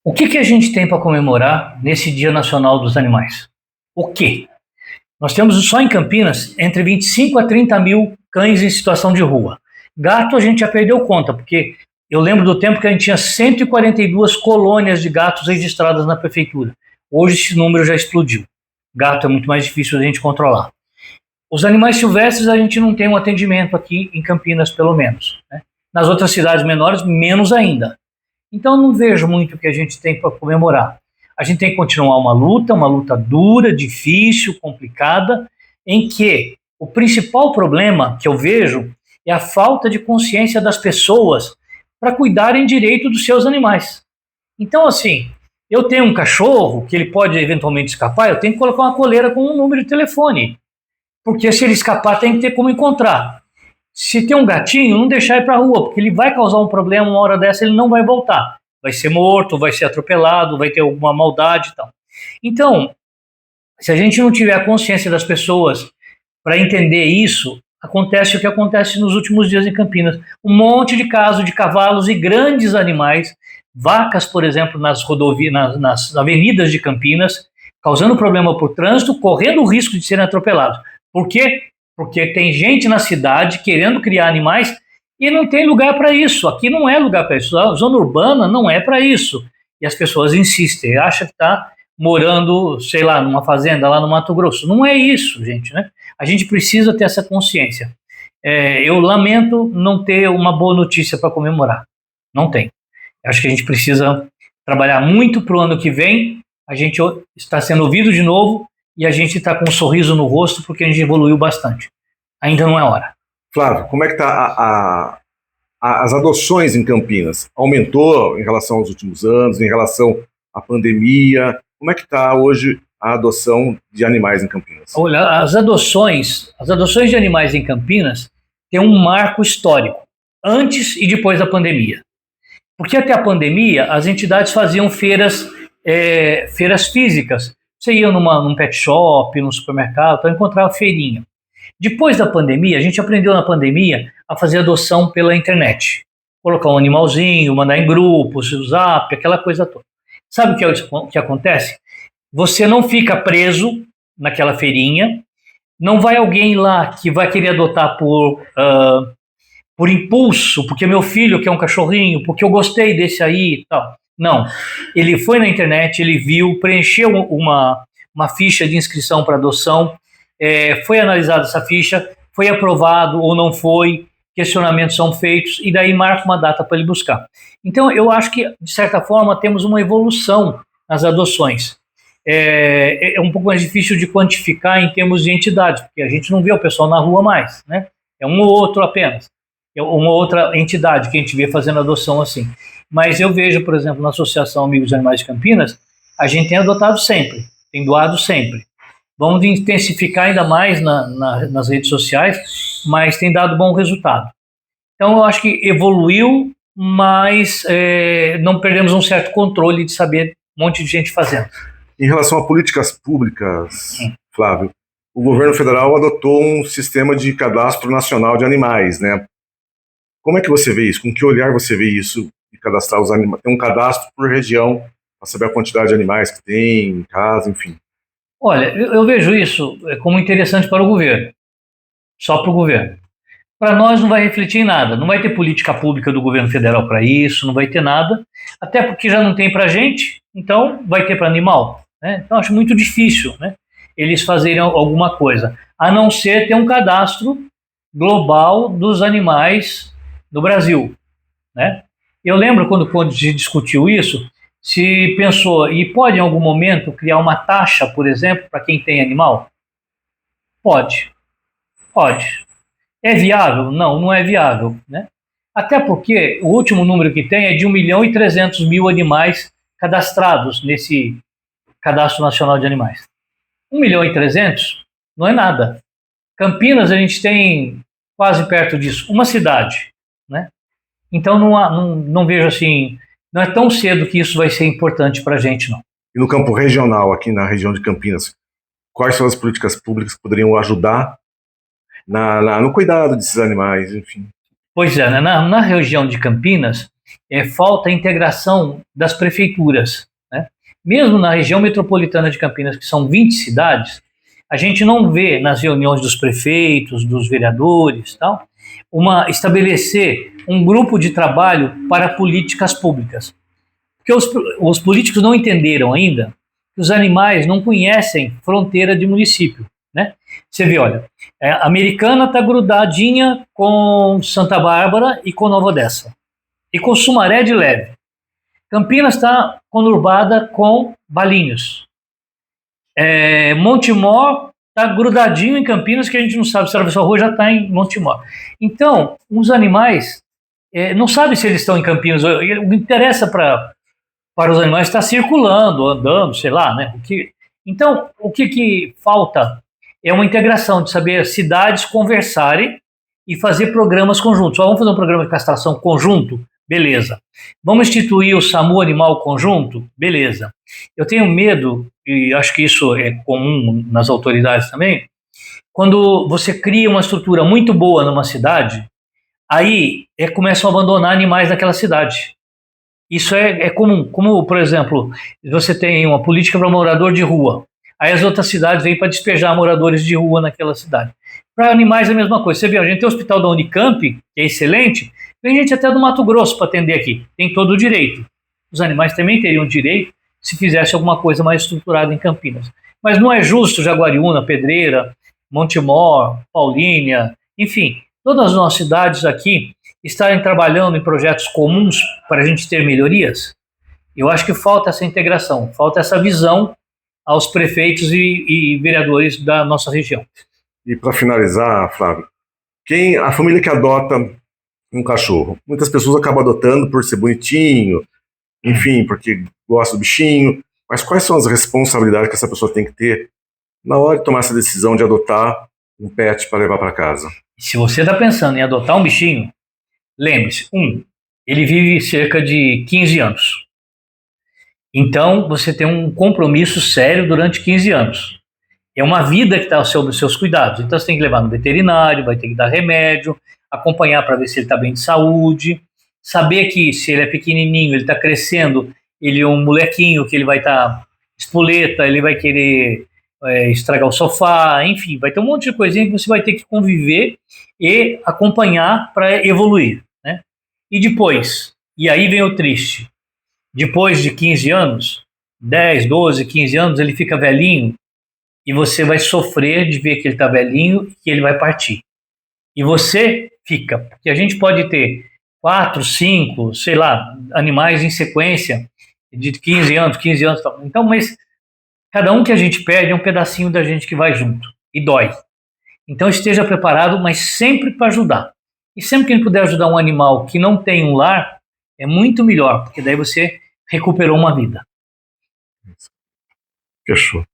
O que a gente tem para comemorar nesse Dia Nacional dos Animais? O quê? Nós temos só em Campinas entre 25 a 30 mil cães em situação de rua. Gato a gente já perdeu conta, porque eu lembro do tempo que a gente tinha 142 colônias de gatos registradas na prefeitura. Hoje esse número já explodiu. Gato é muito mais difícil de a gente controlar. Os animais silvestres a gente não tem um atendimento aqui em Campinas, pelo menos, né? Nas outras cidades menores, menos ainda. Então não vejo muito o que a gente tem para comemorar. A gente tem que continuar uma luta dura, difícil, complicada, em que o principal problema que eu vejo é a falta de consciência das pessoas para cuidarem direito dos seus animais. Então, assim, eu tenho um cachorro que ele pode eventualmente escapar, eu tenho que colocar uma coleira com um número de telefone, porque se ele escapar tem que ter como encontrar. Se tem um gatinho, não deixar ir para a rua, porque ele vai causar um problema, uma hora dessa ele não vai voltar. Vai ser morto, vai ser atropelado, vai ter alguma maldade e tal. Então, se a gente não tiver a consciência das pessoas para entender isso, acontece o que acontece nos últimos dias em Campinas. Um monte de casos de cavalos e grandes animais, vacas, por exemplo, nas rodovias, nas avenidas de Campinas, causando problema por trânsito, correndo o risco de serem atropelados. Por quê? Porque tem gente na cidade querendo criar animais e não tem lugar para isso. Aqui não é lugar para isso. A zona urbana não é para isso. E as pessoas insistem, acham que está morando, sei lá, numa fazenda lá no Mato Grosso. Não é isso, gente, né? A gente precisa ter essa consciência. Eu lamento não ter uma boa notícia para comemorar. Não tem. Acho que a gente precisa trabalhar muito para o ano que vem. A gente está sendo ouvido de novo e a gente está com um sorriso no rosto porque a gente evoluiu bastante. Ainda não é hora. Flávio, como é que está as adoções em Campinas? Aumentou em relação aos últimos anos, em relação à pandemia? Como é que está hoje a adoção de animais em Campinas? Olha, as adoções de animais em Campinas têm um marco histórico, antes e depois da pandemia. Porque até a pandemia, as entidades faziam feiras físicas. Você ia num pet shop, num supermercado, para encontrar uma feirinha. Depois da pandemia, a gente aprendeu na pandemia a fazer adoção pela internet. Colocar um animalzinho, mandar em grupos, o Zap, aquela coisa toda. Sabe o que acontece? Você não fica preso naquela feirinha, não vai alguém lá que vai querer adotar por impulso, porque meu filho quer um cachorrinho, porque eu gostei desse aí e tal. Não, ele foi na internet, ele viu, preencheu uma ficha de inscrição para adoção, foi analisada essa ficha, foi aprovado ou não foi, questionamentos são feitos e daí marca uma data para ele buscar. Então eu acho que, de certa forma, temos uma evolução nas adoções. É um pouco mais difícil de quantificar em termos de entidade, porque a gente não vê o pessoal na rua mais, né? É um ou outro apenas. É uma outra entidade que a gente vê fazendo adoção assim. Mas eu vejo, por exemplo, na Associação Amigos de Animais de Campinas, a gente tem adotado sempre, tem doado sempre. Vamos intensificar ainda mais nas redes sociais, mas tem dado bom resultado. Então, eu acho que evoluiu, mas não perdemos um certo controle de saber um monte de gente fazendo. Em relação a políticas públicas, Flávio, o governo federal adotou um sistema de cadastro nacional de animais, né? Como é que você vê isso? Com que olhar você vê isso de cadastrar os animais? Tem um cadastro por região, para saber a quantidade de animais que tem em casa, enfim. Olha, eu vejo isso como interessante para o governo, só para o governo. Para nós não vai refletir em nada, não vai ter política pública do governo federal para isso, não vai ter nada, até porque já não tem para a gente, então vai ter para animal, né? Então acho muito difícil, né, eles fazerem alguma coisa, a não ser ter um cadastro global dos animais no Brasil, né? Eu lembro quando se discutiu isso, se pensou, e pode em algum momento criar uma taxa, por exemplo, para quem tem animal? Pode. É viável? Não, não é viável, né? Até porque o último número que tem é de 1.300.000 animais cadastrados nesse Cadastro Nacional de Animais. 1.300.000 não é nada. Campinas a gente tem quase perto disso, uma cidade, né? Então não vejo assim, não é tão cedo que isso vai ser importante para a gente, não. E no campo regional, aqui na região de Campinas, quais são as políticas públicas que poderiam ajudar no cuidado desses animais, enfim? Pois é, né? Na região de Campinas, falta a integração das prefeituras, né? Mesmo na região metropolitana de Campinas, que são 20 cidades, a gente não vê nas reuniões dos prefeitos, dos vereadores, tal, estabelecer um grupo de trabalho para políticas públicas. Porque os políticos não entenderam ainda que os animais não conhecem fronteira de município, né? Você vê, olha, a Americana está grudadinha com Santa Bárbara e com Nova Odessa, e com Sumaré de leve. Campinas está conurbada com Valinhos. Montemor está grudadinho em Campinas, que a gente não sabe se a sua rua já está em Montemor. Então, os animais não sabem se eles estão em Campinas. O que interessa para os animais está circulando, andando, sei lá, né? Então, o que falta é uma integração de saber cidades conversarem e fazer programas conjuntos. Vamos fazer um programa de castração conjunto? Beleza. Vamos instituir o SAMU Animal Conjunto? Beleza. Eu tenho medo, e acho que isso é comum nas autoridades também, quando você cria uma estrutura muito boa numa cidade, aí começam a abandonar animais naquela cidade. Isso é comum. Como, por exemplo, você tem uma política para morador de rua, aí as outras cidades vêm para despejar moradores de rua naquela cidade. Para animais é a mesma coisa. Você vê, a gente tem o hospital da Unicamp, que é excelente, tem gente até do Mato Grosso para atender aqui, tem todo o direito. Os animais também teriam direito se fizesse alguma coisa mais estruturada em Campinas. Mas não é justo Jaguariúna, Pedreira, Montemor, Paulínia, enfim, todas as nossas cidades aqui estarem trabalhando em projetos comuns para a gente ter melhorias. Eu acho que falta essa integração, falta essa visão aos prefeitos e vereadores da nossa região. E para finalizar, Flávio, a família que adota um cachorro, muitas pessoas acabam adotando por ser bonitinho, enfim, porque gosta do bichinho, mas quais são as responsabilidades que essa pessoa tem que ter na hora de tomar essa decisão de adotar um pet para levar para casa? Se você está pensando em adotar um bichinho, lembre-se, ele vive cerca de 15 anos. Então, você tem um compromisso sério durante 15 anos. É uma vida que está sob os seus cuidados. Então, você tem que levar no veterinário, vai ter que dar remédio, acompanhar para ver se ele está bem de saúde, saber que se ele é pequenininho, ele está crescendo, ele é um molequinho que ele vai estar espoleta, ele vai querer estragar o sofá, enfim, vai ter um monte de coisinha que você vai ter que conviver e acompanhar para evoluir, né? E depois, e aí vem o triste, depois de 15 anos, 10, 12, 15 anos, ele fica velhinho e você vai sofrer de ver que ele está velhinho e que ele vai partir. E você fica, porque a gente pode ter 4, 5, sei lá, animais em sequência de 15 anos, 15 anos. Então, mas cada um que a gente perde é um pedacinho da gente que vai junto e dói. Então esteja preparado, mas sempre para ajudar. E sempre que ele puder ajudar um animal que não tem um lar, é muito melhor, porque daí você recuperou uma vida. Fechou.